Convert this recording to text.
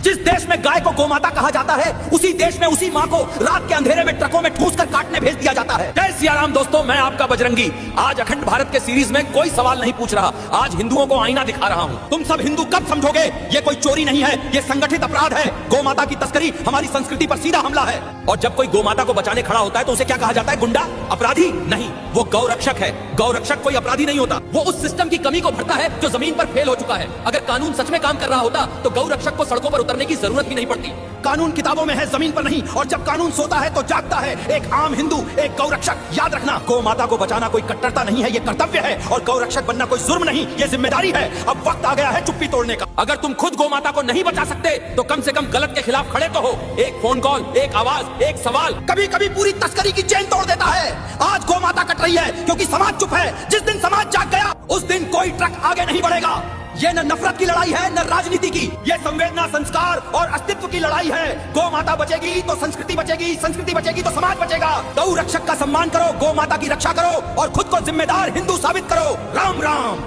जिस देश में गाय को गोमाता कहा जाता है, उसी देश में उसी माँ को रात के अंधेरे में ट्रकों में ठूस कर काटने भेज दिया जाता है। जय सिया राम दोस्तों, मैं आपका बजरंगी आज अखंड भारत के सीरीज में कोई सवाल नहीं पूछ रहा, आज हिंदुओं को आईना दिखा रहा हूँ। तुम सब हिंदू कब समझोगे ये कोई चोरी नहीं है, ये संगठित अपराध है। गोमाता की तस्करी हमारी संस्कृति पर सीधा हमला है। और जब कोई गोमाता को बचाने खड़ा होता है तो उसे क्या कहा जाता है? गुंडा, अपराधी? नहीं, वो गौरक्षक है। गौरक्षक कोई अपराधी नहीं होता, वो उस सिस्टम की कमी को भरता है जो जमीन पर फेल हो चुका है। अगर कानून सच में काम कर रहा होता तो गौरक्षक को सड़कों पर उतरने की जरूरत भी नहीं पड़ती। कानून किताबों में है, जमीन पर नहीं। और जब कानून सोता है तो जागता है। एक आम हिंदू, एक गौरक्षक। याद रखना, गौ माता को बचाना कोई कट्टरता नहीं है, ये कर्तव्य है। और गौरक्षक बनना कोई जुर्म नहीं, ये जिम्मेदारी है। अब वक्त आ गया है चुप्पी तोड़ने का। अगर तुम खुद गौ माता को नहीं बचा सकते तो कम से कम गलत के खिलाफ खड़े तो हो। एक फोन कॉल, एक आवाज, एक सवाल कभी कभी पूरी तस्करी की चेन तोड़ देता है। आज गौ माता कट रही है क्योंकि समाज चुप है। जिस दिन समाज जाग गया उस दिन कोई ट्रक आगे नहीं बढ़ेगा। ये न नफरत की लड़ाई है, न राजनीति की, ये संवेदना, संस्कार और अस्तित्व की लड़ाई है। गौ माता बचेगी तो संस्कृति बचेगी, संस्कृति बचेगी तो समाज बचेगा। गौ रक्षक का सम्मान करो, गौ माता की रक्षा करो और खुद को जिम्मेदार हिंदू साबित करो। राम राम।